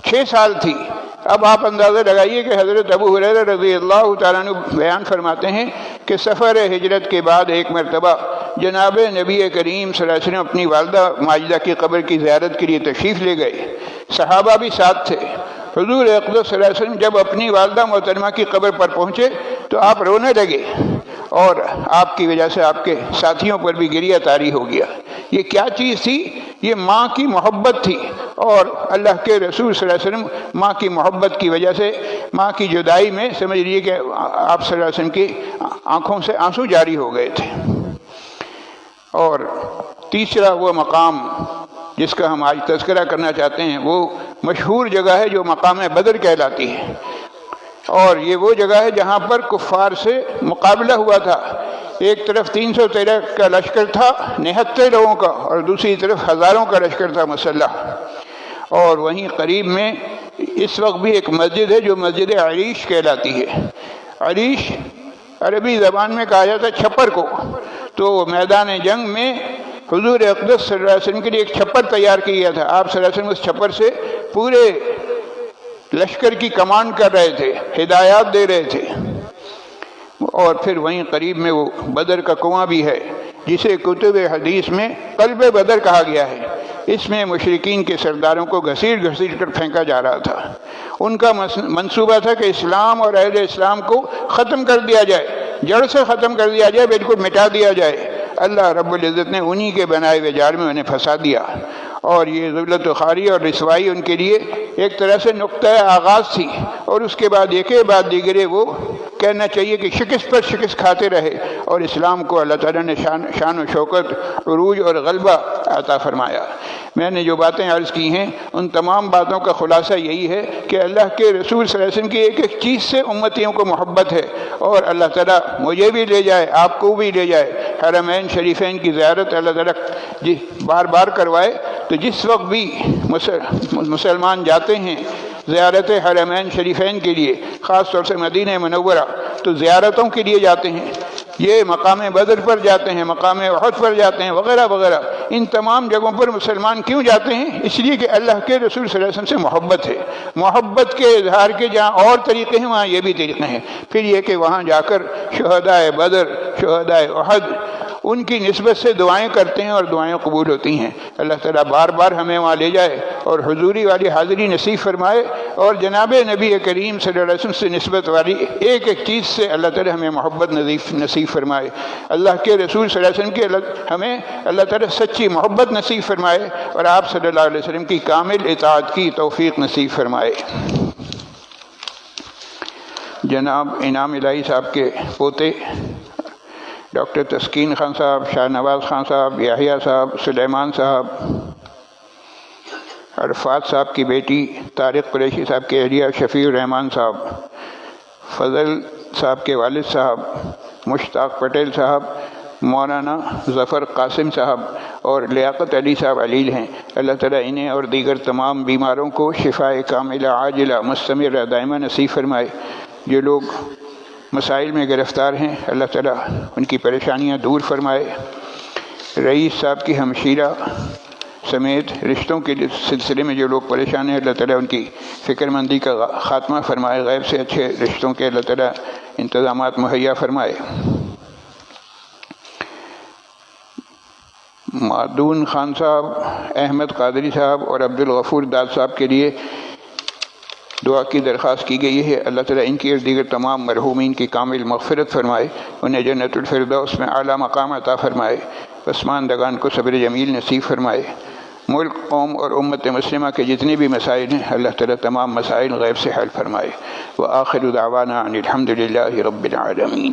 6 سال تھی۔ اب آپ اندازہ لگائیے کہ حضرت ابو ہریرہ رضی اللہ تعالیٰ عنہ بیان فرماتے ہیں کہ سفر ہجرت کے بعد ایک مرتبہ جناب نبی کریم صلی اللہ علیہ وسلم اپنی والدہ ماجدہ کی قبر کی زیارت کے لیے تشریف لے گئے، صحابہ بھی ساتھ تھے۔ حضور اقدس صلی اللہ علیہ وسلم جب اپنی والدہ محترمہ کی قبر پر پہنچے تو آپ رونے لگے، اور آپ کی وجہ سے آپ کے ساتھیوں پر بھی گریہ طاری ہو گیا۔ یہ کیا چیز تھی؟ یہ ماں کی محبت تھی، اور اللہ کے رسول صلی اللہ علیہ وسلم ماں کی محبت کی وجہ سے ماں کی جدائی میں سمجھ لیجیے کہ آپ صلی اللہ علیہ وسلم کی آنکھوں سے آنسو جاری ہو گئے تھے۔ اور تیسرا وہ مقام جس کا ہم آج تذکرہ کرنا چاہتے ہیں، وہ مشہور جگہ ہے جو مقام بدر کہلاتی ہے، اور یہ وہ جگہ ہے جہاں پر کفار سے مقابلہ ہوا تھا۔ ایک طرف 313 کا لشکر تھا 79 لوگوں کا، اور دوسری طرف ہزاروں کا لشکر تھا مسلح۔ اور وہیں قریب میں اس وقت بھی ایک مسجد ہے جو مسجد عریش کہلاتی ہے۔ عریش عربی زبان میں کہا جاتا ہے چھپر کو۔ تو میدان جنگ میں حضور اقدس صلی اللہ علیہ وسلم کے لیے ایک چھپر تیار کیا تھا، آپ صلی اللہ علیہ وسلم اس چھپر سے پورے لشکر کی کمانڈ کر رہے تھے، ہدایات دے رہے تھے۔ اور پھر وہیں قریب میں وہ بدر کا کنواں بھی ہے، جسے کتب حدیث میں قلب بدر کہا گیا ہے۔ اس میں مشرکین کے سرداروں کو گھسیٹ گھسیٹ کر پھینکا جا رہا تھا۔ ان کا منصوبہ تھا کہ اسلام اور اہل اسلام کو ختم کر دیا جائے، جڑ سے ختم کر دیا جائے، بالکل مٹا دیا جائے۔ اللہ رب العزت نے انہی کے بنائے ہوئے جال میں انہیں پھنسا دیا، اور یہ ذلت و خواری اور رسوائی ان کے لیے ایک طرح سے نقطۂ آغاز تھی، اور اس کے بعد ایک بعد دیگرے وہ کہنا چاہیے کہ شکست پر شکست کھاتے رہے، اور اسلام کو اللہ تعالیٰ نے شان و شوکت، عروج اور غلبہ عطا فرمایا۔ میں نے جو باتیں عرض کی ہیں ان تمام باتوں کا خلاصہ یہی ہے کہ اللہ کے رسول صلی اللہ علیہ وسلم کی ایک ایک چیز سے امتیوں کو محبت ہے، اور اللہ تعالیٰ مجھے بھی لے جائے، آپ کو بھی لے جائے، حرمین شریفین کی زیارت اللہ تعالیٰ بار بار کروائے۔ تو جس وقت بھی مسلمان جاتے ہیں زیارت حرمین شریفین کے لیے، خاص طور سے مدینہ منورہ، تو زیارتوں کے لیے جاتے ہیں، یہ مقام بدر پر جاتے ہیں، مقام احد پر جاتے ہیں، وغیرہ وغیرہ۔ ان تمام جگہوں پر مسلمان کیوں جاتے ہیں؟ اس لیے کہ اللہ کے رسول صلی اللہ علیہ وسلم سے محبت ہے۔ محبت کے اظہار کے جہاں اور طریقے ہیں وہاں یہ بھی طریقے ہیں۔ پھر یہ کہ وہاں جا کر شہدائے بدر، شہدائے احد، ان کی نسبت سے دعائیں کرتے ہیں اور دعائیں قبول ہوتی ہیں۔ اللہ تعالیٰ بار بار ہمیں وہاں لے جائے اور حضوری والی حاضری نصیب فرمائے، اور جناب نبی کریم صلی اللہ علیہ وسلم سے نسبت والی ایک ایک چیز سے اللہ تعالیٰ ہمیں محبت نصیب فرمائے۔ اللہ کے رسول صلی اللہ علیہ وسلم کی ہمیں اللہ تعالیٰ سچی محبت نصیب فرمائے، اور آپ صلی اللہ علیہ وسلم کی کامل اطاعت کی توفیق نصیب فرمائے۔ جناب انعام الہی صاحب کے پوتے ڈاکٹر تسکین خان صاحب، شاہ نواز خان صاحب، یحییٰ صاحب، سلیمان صاحب، عرفات صاحب کی بیٹی طارق قریشی صاحب کے اہلیہ شفیع الرحمان صاحب، فضل صاحب کے والد صاحب، مشتاق پٹیل صاحب، مولانا ظفر قاسم صاحب اور لیاقت علی صاحب علیل ہیں۔ اللہ تعالیٰ انہیں اور دیگر تمام بیماروں کو شفائے کاملہ عاجلہ مستمرہ دائمہ نصیب فرمائے۔ جو لوگ مسائل میں گرفتار ہیں اللہ تعالیٰ ان کی پریشانیاں دور فرمائے۔ رئیس صاحب کی ہمشیرہ سمیت رشتوں کے سلسلے میں جو لوگ پریشان ہیں اللہ تعالیٰ ان کی فکر مندی کا خاتمہ فرمائے، غیب سے اچھے رشتوں کے اللہ تعالیٰ انتظامات مہیا فرمائے۔ معدون خان صاحب، احمد قادری صاحب اور عبدالغفور داد صاحب کے لیے دعا کی درخواست کی گئی ہے۔ اللہ تعالیٰ ان کی اور دیگر تمام مرحومین کی کامل مغفرت فرمائے، انہیں جنت الفردوس میں اعلیٰ مقام عطا فرمائے، پسماندگان کو صبر جمیل نصیب فرمائے۔ ملک، قوم اور امت مسلمہ کے جتنے بھی مسائل ہیں اللہ تعالیٰ تمام مسائل غیب سے حل فرمائے۔ وآخر دعوانا ان الحمد للہ رب العالمین۔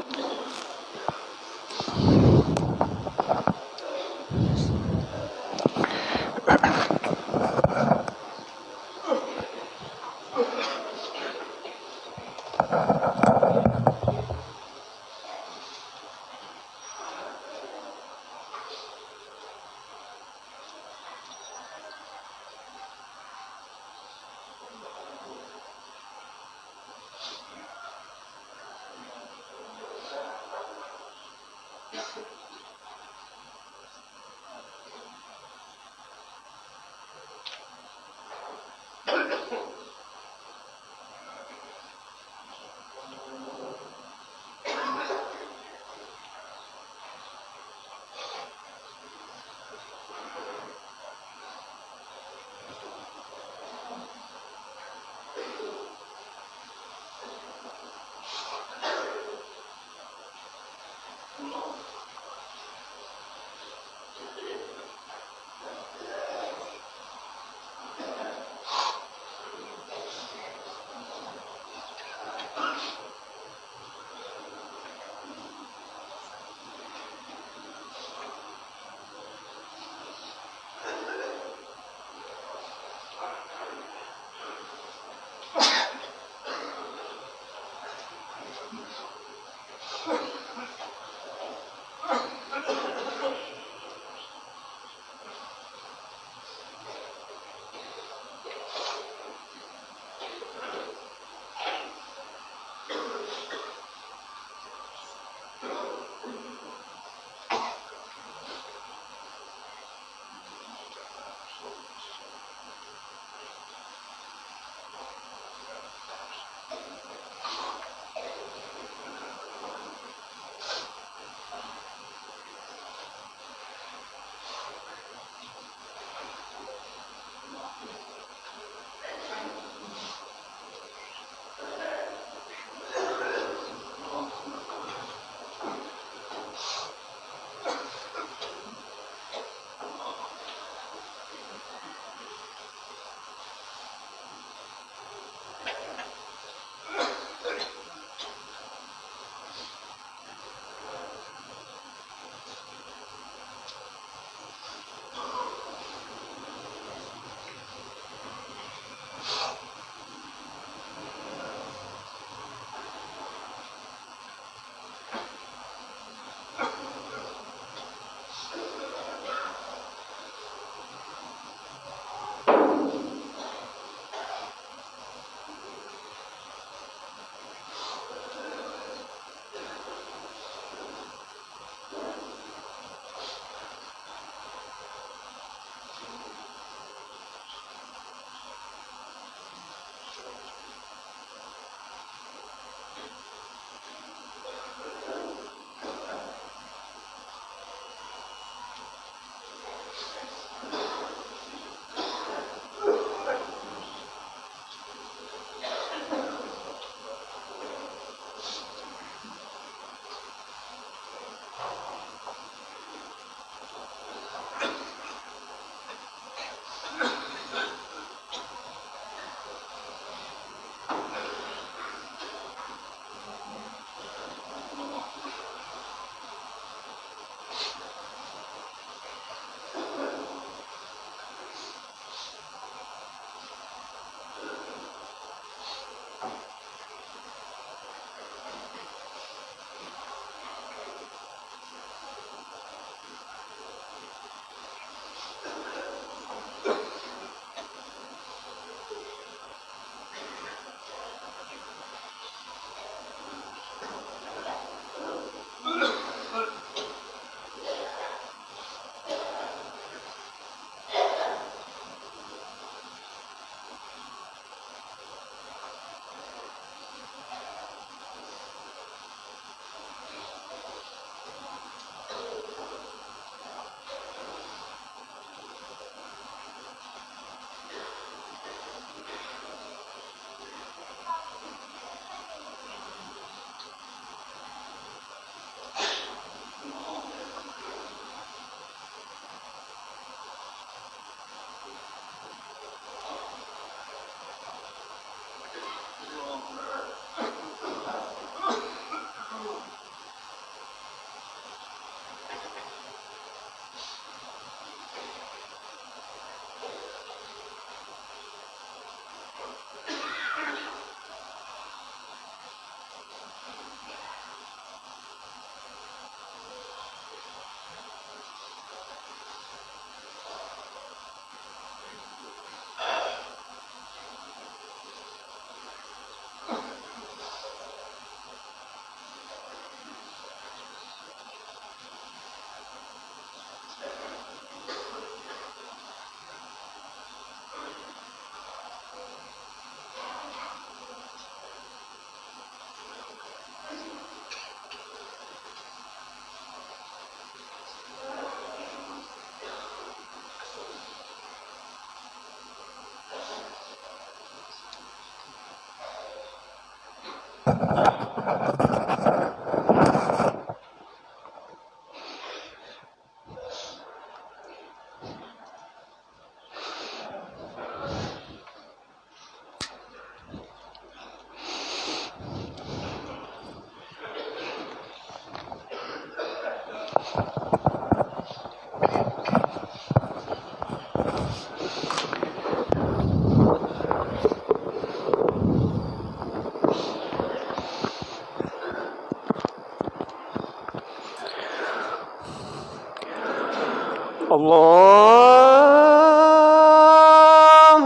الله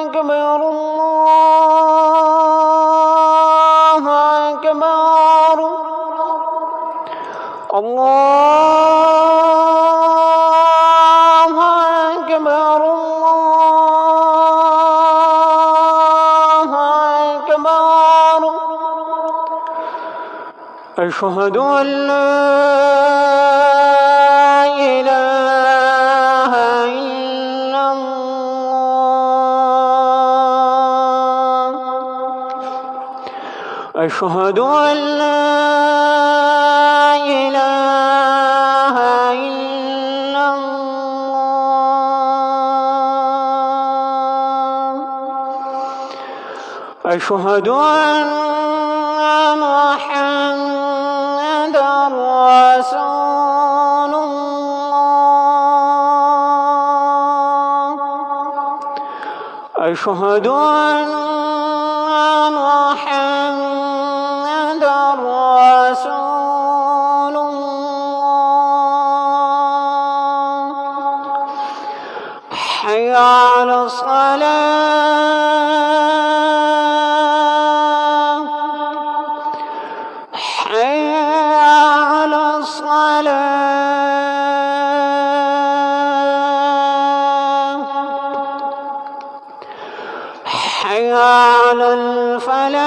أكبر الله أكبر الله أكبر الله أكبر أشهد أن لا إله إلا الله أشهد أن لا إله إلا الله أشهد أن محمدا رسول الله أشهد أن محمدا رسول الله حي على الصلاة حي على الصلاة حي على الفلاح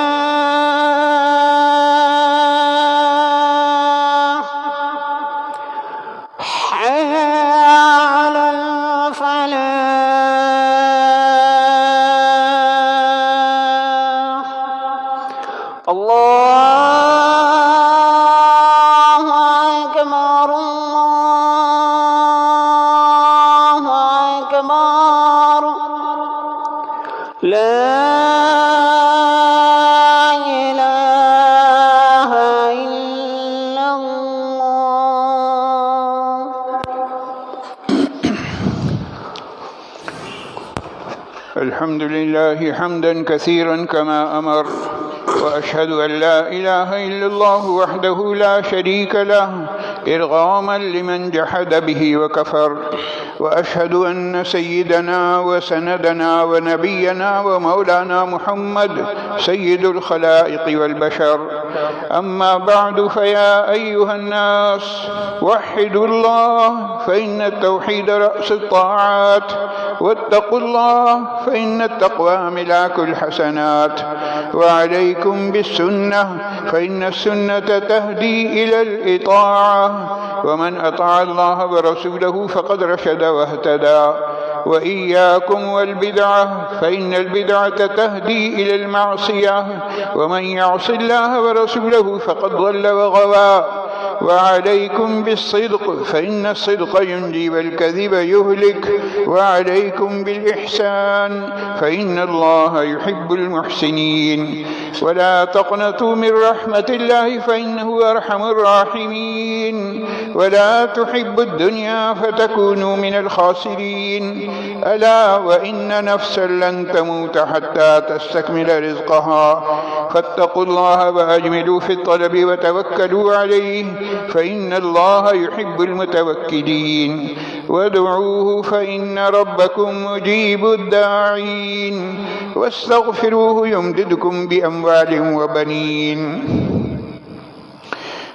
حي على الفلاح الله أكبر الله أكبر لا إله إلا الله الحمد لله حمدا كثيرا كما أمر، وأشهد أن لا إله إلا الله وحده لا شريك له إرغاما لمن جحد به وكفر، وأشهد أن سيدنا وسندنا ونبينا ومولانا محمد سيد الخلائق والبشر. أما بعد، فيا أيها الناس وحدوا الله، فإن التوحيد رأس الطاعات، واتقوا الله فإن التقوى ملاك الحسنات، وعليكم بالسنة فإن السنة تهدي إلى الإطاعة، ومن أطاع الله ورسوله فقد رشد واهتدى. وإياكم والبدعة فإن البدعة تهدي إلى المعصية، ومن يعص الله ورسوله فقد ضل وغوى. وعليكم بالصدق فإن الصدق ينجي والكذب يهلك، وعليكم بالإحسان فإن الله يحب المحسنين. ولا تقنطوا من رحمة الله فإنه أرحم الراحمين. ولا تحبوا الدنيا فتكونوا من الخاسرين. ألا وإن نفسا لن تموت حتى تستكمل رزقها، فاتقوا الله وأجملوا في الطلب وتوكلوا عليه، فإن الله يحب المتوكلين. وادعوه فإن ربكم مجيب الداعين، واستغفروه يمددكم بأموال وبنين.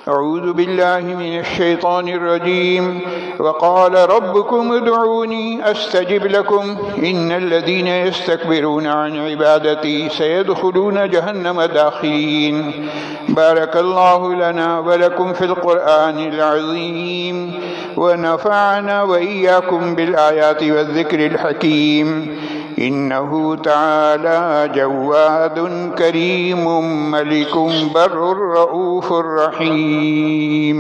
أعوذ بالله من الشيطان الرجيم. وقال ربكم ادعوني أستجب لكم إن الذين يستكبرون عن عبادتي سيدخلون جهنم داخرين. بارك الله لنا ولكم في القرآن العظيم، ونفعنا وإياكم بالآيات والذكر الحكيم. إنه تعالى جواد كريم ملك بر رؤوف رحيم.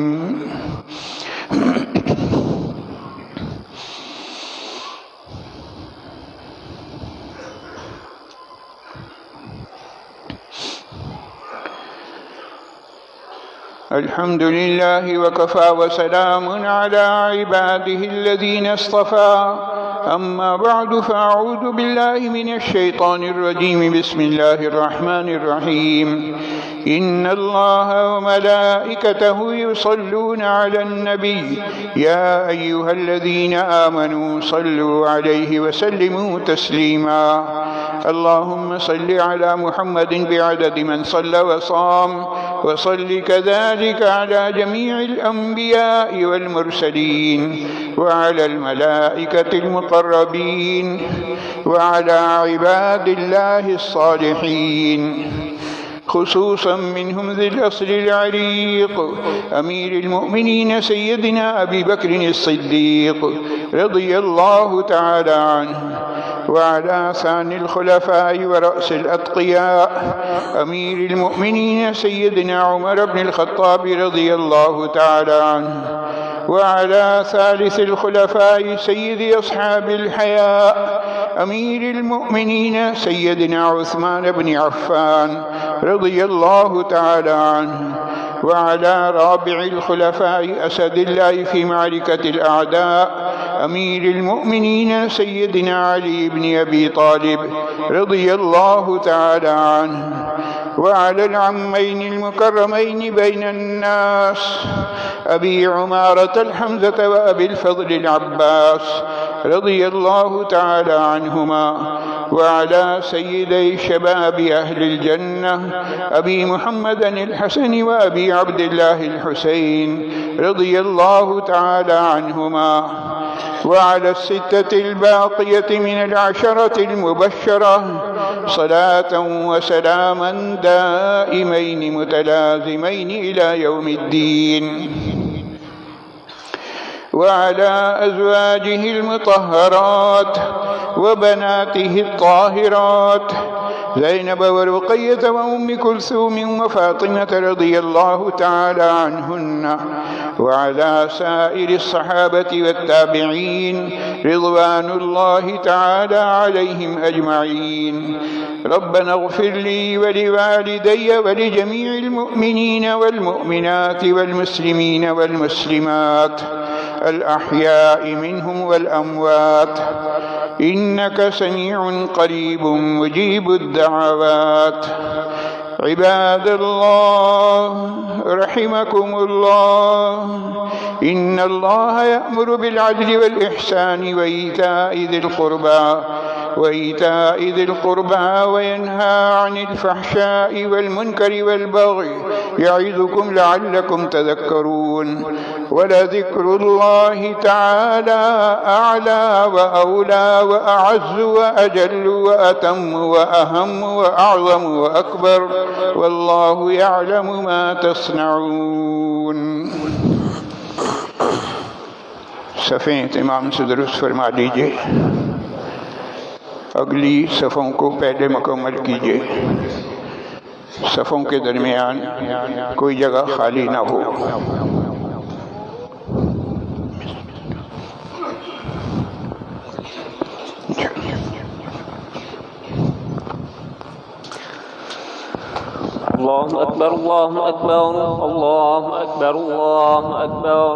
الحمد لله وكفى وسلام على عباده الذين اصطفى. أما بعد فأعوذ بالله من الشيطان الرجيم. بسم الله الرحمن الرحيم. إن الله وملائكته يصلون على النبي يا أيها الذين آمنوا صلوا عليه وسلموا تسليما. اللهم صل على محمد بعدد من صلى وصام، وصل كذلك على جميع الأنبياء والمرسلين وعلى الملائكة المقربين وعلى عباد الله الصالحين، خصوصا منهم ذي الأصل العريق أمير المؤمنين سيدنا أبي بكر الصديق رضي الله تعالى عنه، وعلى ثاني الخلفاء ورأس الأتقياء أمير المؤمنين سيدنا عمر بن الخطاب رضي الله تعالى عنه، وعلى ثالث الخلفاء سيد أصحاب الحياء أمير المؤمنين سيدنا عثمان بن عفان رضي الله تعالى عنه، وعلى رابع الخلفاء أسد الله في معركة الأعداء أمير المؤمنين سيدنا علي بن أبي طالب رضي الله تعالى عنه، وعلى العمين المكرمين بين الناس أبي عمارة الحمزة وأبي الفضل العباس رضي الله تعالى عنهما، وعلى سيدي شباب أهل الجنة أبي محمد الحسن وأبي عبد الله الحسين رضي الله تعالى عنهما، وعلى الستة الباقية من العشرة المبشرة صلاة وسلاما دائمين متلازمين إلى يوم الدين، وعلى أزواجه المطهرات وبناته الطاهرات زينب ورقية وأم كلثوم وفاطمة رضي الله تعالى عنهن، وعلى سائر الصحابة والتابعين رضوان الله تعالى عليهم أجمعين. ربنا اغفر لي ولوالدي ولجميع المؤمنين والمؤمنات والمسلمين والمسلمات الأحياء منهم والأموات، إنك سميع قريب مجيب الدعوات. عباد الله رحمكم الله، إن الله يأمر بالعدل والإحسان وإيتاء ذي القربى وينهى عن الفحشاء والمنكر والبغي يعظكم لعلكم تذكرون. ولذكر الله تعالى أعلى وأولى وأعز وأجل وأتم وأهم وأعظم وأكبر، والله يعلم ما تصنعون. صفیں امام سے درست فرما لیجئے، اگلی صفوں کو پہلے مکمل کیجئے، صفوں کے درمیان کوئی جگہ خالی نہ ہو۔ الله أكبر الله أكبر الله أكبر الله أكبر.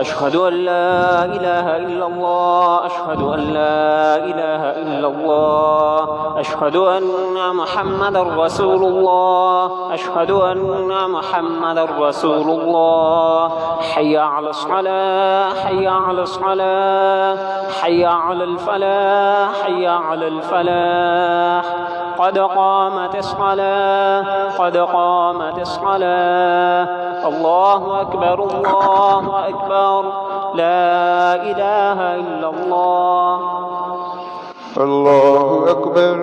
أشهد أن لا إله إلا الله أشهد أن لا إله إلا الله أشهد أن محمدا رسول الله أشهد أن محمدا رسول الله. حي على الصلاة حي على الصلاة حي على الفلاح حي على الفلاح. قد قامت الصلاة قد قامت الصلاة. الله أكبر الله أكبر لا إله إلا الله. الله أكبر.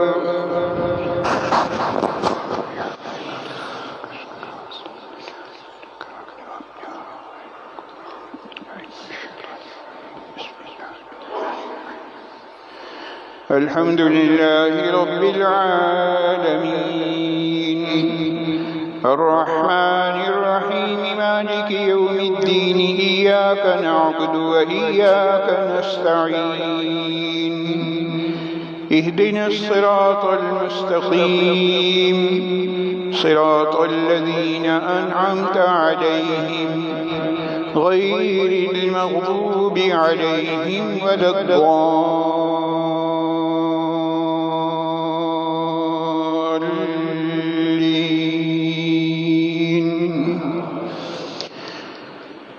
الحمد لله رب العالمين الرحمن الرحيم مالك يوم الدين إياك نعبد وإياك نستعين اهدنا الصراط المستقيم صراط الذين أنعمت عليهم غير المغضوب عليهم ولا الضالين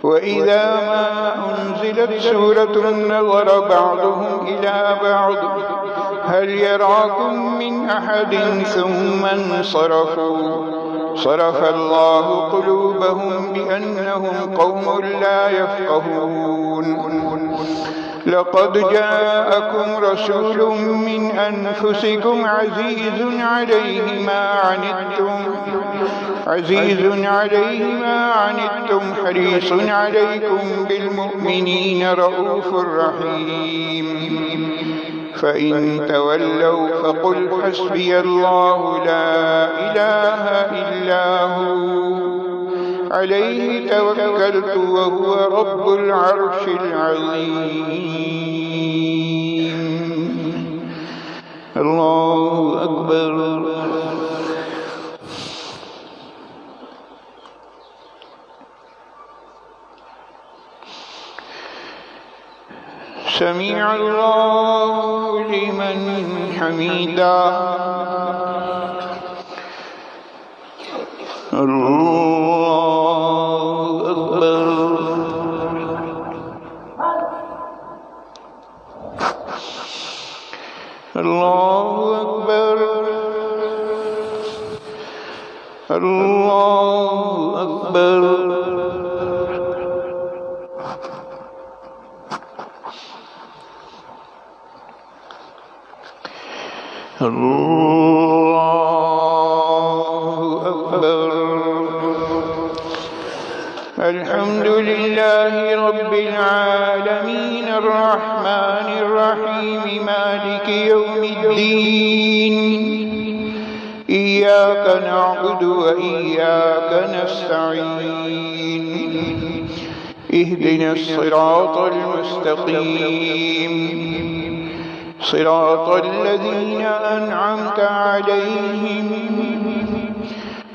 وإذا ما أنزلت سورة نظر بعضهم إلى بعض هل يراكم من أحد ثم انصرفوا صرف الله قلوبهم بأنهم قوم لا يفقهون لقد جاءكم رسول من أنفسكم عزيز عليه ما عنتم حريص عليكم بالمؤمنين رؤوف رحيم فإن تولوا فقل حسبي الله لا إله إلا هو عليه توكلت وهو رب العرش العظيم الله أكبر سمع الله لمن حمده الله أكبر الله أكبر الله أكبر الله أكبر الحمد لله رب العالمين الرحمن الرحيم مالك يوم الدين إياك نعبد وإياك نستعين اهدنا الصراط المستقيم صراط الذين أنعمت عليهم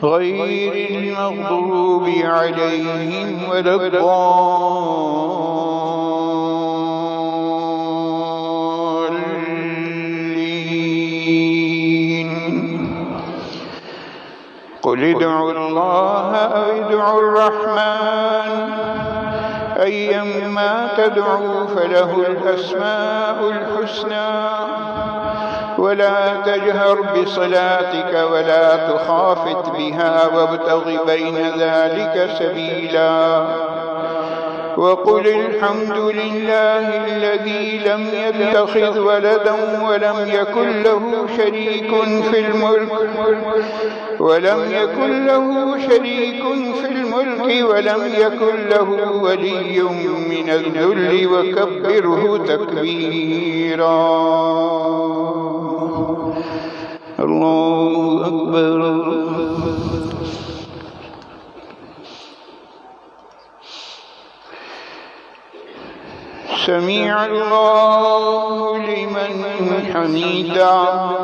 غير المغضوب عليهم ولا الضالين قل ادعوا الله أو ادعوا الرحمن أيما تدعوا فله الأسماء الحسنى ولا تجهر بصلاتك ولا تخافت بها وابتغ بين ذلك سبيلا وقل الحمد لله الذي لم يتخذ ولدا ولم يكن له شريك في الملك ولم يكن له ولي من الذل وكبره تكبيرا الله أكبر سمع الله لمن حمده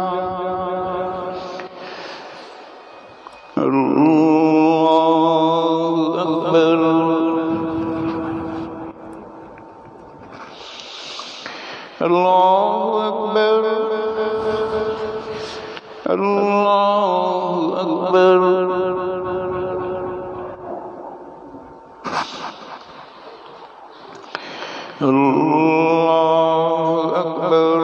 الله أكبر الله أكبر الله أكبر الله أكبر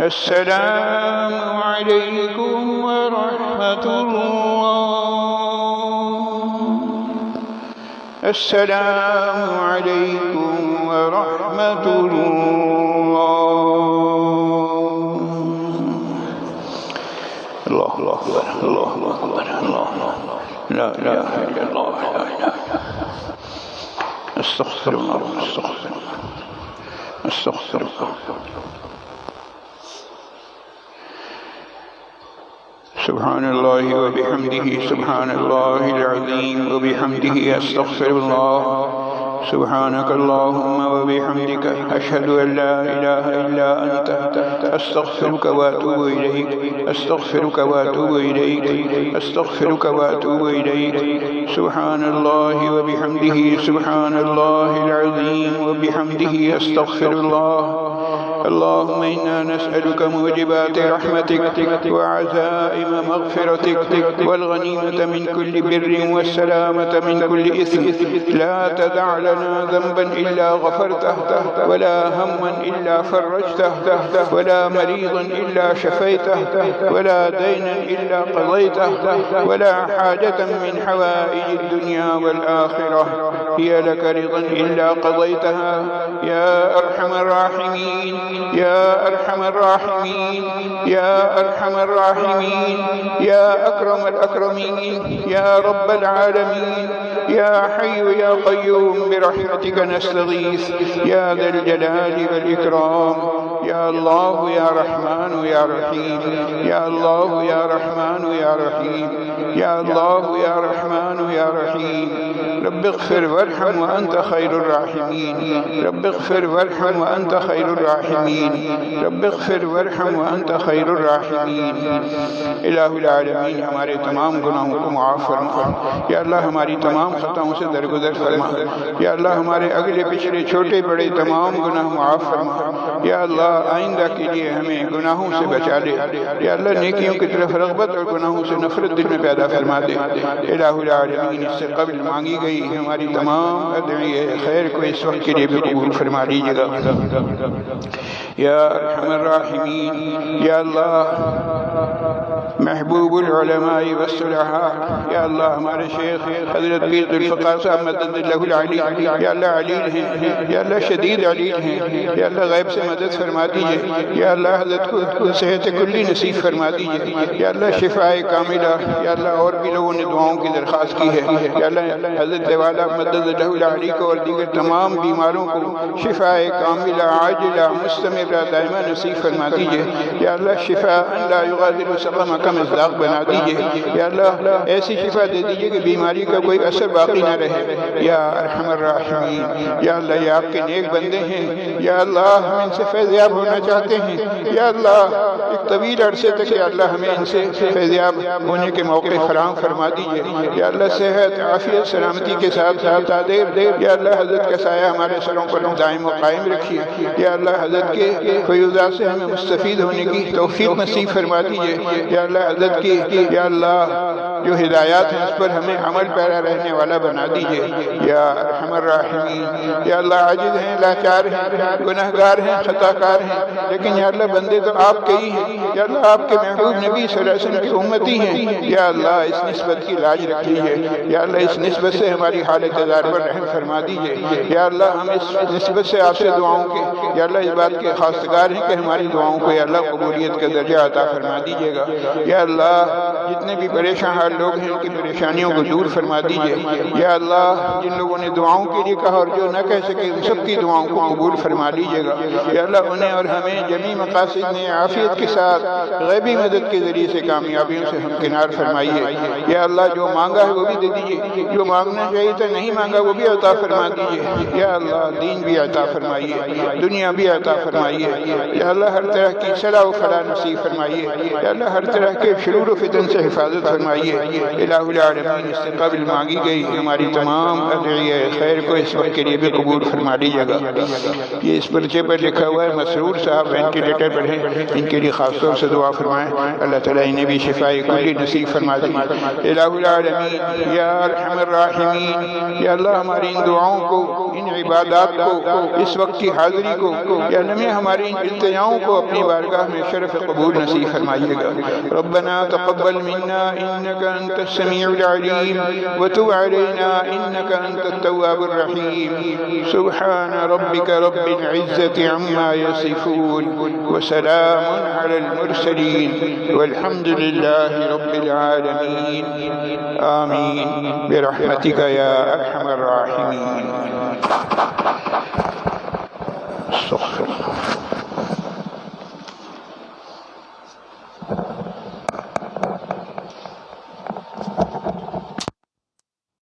السلام عليكم ورحمة الله. السلام عليكم ورحمة الله. الله أكبر الله أكبر الله لا إله إلا الله لا إله. استغفر الله استغفر الله استغفر الله. سبحان الله وبحمده سبحان الله العظيم وبحمده أستغفر الله. سبحانك اللهم وبحمدك أشهد أن لا إله إلا أنت أستغفرك وأتوب إليك أستغفرك وأتوب إليك أستغفرك وأتوب إليك. سبحان الله وبحمده سبحان الله العظيم وبحمده أستغفر الله. اللهم إنا نسألك موجبات رحمتك وعزائم مغفرتك والغنيمة من كل بر والسلامة من كل إثم. لا تدع لنا ذنبا إلا غفرته ولا هما إلا فرجته ولا مريضا إلا شفيته ولا دينا إلا قضيته ولا حاجة من حوائج الدنيا والآخرة هي لك رضا إلا قضيتها يا أرحم الراحمين يا أرحم الراحمين يا أرحم الراحمين يا أكرم الأكرمين يا رب العالمين يا حي يا قيوم برحمتك نستغيث يا ذا الجلال والإكرام. يا الله يا رحمن يا رحيم يا الله يا رحمن يا رحيم يا الله يا رحمن يا رحيم. رب اغفر وارحم وأنت خير الراحمين رب اغفر وارحم وأنت خير الراحمين رب اغفر وارحم وأنت خير الراحمين. الہ العالمین ہمارے تمام گناہوں کو معاف فرما. یا اللہ ہماری تمام خطاؤں سے درگزر فرما. یا اللہ ہمارے اگلے پچھلے چھوٹے بڑے تمام گناہ معاف فرما. یا اللہ آئندہ کے لیے ہمیں گناہوں سے بچا لے. یا اللہ نیکیوں کی طرف رغبت اور گناہوں سے نفرت دل میں پیدا فرما دے. الہ العالمین اس سے قبل مانگی گئی ہماری تمام ادعیے خیر کو اس وقت کے لیے بھی قبول فرما لیجیے گا. یا ارحم الراحمین یا اللہ محبوب العلماء والصلحاء. یا اللہ ہمارے شیخ حضرت پیر ذوالفقار صاحب مدد اللہ العلی یا اللہ علیل ہیں یا اللہ شدید علیل ہیں. یا اللہ غیب سے مدد فرما دیجئے. یا اللہ حضرت کو صحت کلی نصیب فرما دیجئے. یا اللہ شفاء کاملہ. یا اللہ اور بھی لوگوں نے دعاؤں کی درخواست کی ہے. یا اللہ حضرت والا مدد اللہ العلی کو اور دیگر تمام بیماروں کو شفاء کاملہ عاجلہ مستمرہ دائمہ نصیب فرما دیجئے. یا اللہ شفاء لا یغادر سقما کا مصداق بنا دیجئے. یا اللہ ایسی شفا دے دیجئے کہ بیماری کا کوئی اثر باقی نہ رہے. یا ارحم الراحمین یا اللہ یہ آپ کے نیک بندے ہیں. یا اللہ ہم ان سے فیضیاب ہونا چاہتے ہیں. یا اللہ ایک طویل عرصے تک یا اللہ ہمیں ان سے فیضیاب ہونے کے موقع فراہم فرما دیجئے. یا اللہ صحت عافیت سلامتی کے ساتھ دیر یا اللہ حضرت کا سایہ ہمارے سروں پر دائم و قائم رکھیے. یا اللہ حضرت کے فیوضات سے ہمیں مستفید ہونے کی توفیق نصیب فرما دیجئے. یا اللہ حضرت کی یا اللہ جو ہدایات ہیں اس پر ہمیں عمل پیرا رہنے والا بنا دیجئے. یا ارحم الراحمین یا اللہ عاجز ہیں لاچار ہیں گناہگار ہیں خطا کار ہیں لیکن یا اللہ بندے تو آپ کے ہی ہیں. یا اللہ آپ کے محبوب نبی صلی اللہ علیہ وسلم کی امتی ہیں. یا اللہ اس نسبت کی لاج رکھ لیجئے. یا اللہ اس نسبت سے ہماری حالت دار پر رحم فرما دیجئے. یا اللہ ہم اس نسبت سے آپ سے دعاؤں کے یا اللہ اس بات کے خواستگار ہیں کہ ہماری دعاؤں کو یا اللہ قبولیت کا درجہ عطا فرما دیجئے گا. یا اللہ جتنے بھی پریشان حال لوگ ہیں ان کی پریشانیوں کو دور فرما دیجئے. یا اللہ جن لوگوں نے دعاؤں کے لیے کہا اور جو نہ کہہ سکے ان سب کی دعاؤں کو قبول فرما لیجئے گا. یا اللہ انہیں اور ہمیں جمیع مقاصد میں عافیت کے ساتھ غیبی مدد کے ذریعے سے کامیابیوں سے ہمکنار فرمائیے. یا اللہ جو مانگا ہے وہ بھی دے دیجئے. جو مانگنا چاہیے تھا نہیں مانگا وہ بھی عطا فرما دیجئے. یا اللہ دین بھی عطا فرمائیے دنیا بھی عطا فرمائیے. یا اللہ ہر طرح کی صلاح و فلاح نصیب فرمائیے. یا اللہ ہر طرح کے شرور و فتن سے حفاظت فرمائیے. الہ العالمین اس سے قبل مانگی گئی ہماری تمام ادعیہ خیر کو اس وقت کے لیے بھی قبول فرما لیجیے گا۔ یہ اس پرچے پر لکھا ہوا ہے، مسرور صاحب وینٹیلیٹر پر ہیں، ان کے لیے خاص طور سے دعا فرمائیں، اللہ تعالیٰ انہیں بھی شفاء کلی نصیب فرما دیں۔ الہ العالمین یا ارحم الراحمین، یا اللہ ہماری ان دعاؤں کو، ان عبادات کو، اس وقت کی حاضری کو، یا اللہ ہماری ان التجاؤں کو اپنی بارگاہ میں شرف قبول نصیب فرمائیے گا۔ ربنا تقبل منا انك انت السميع العليم وتب علينا انك انت التواب الرحيم۔ سبحان ربك رب العزة عما يصفون وسلام على المرسلين والحمد لله رب العالمين آمين برحمتك يا ارحم الراحمين۔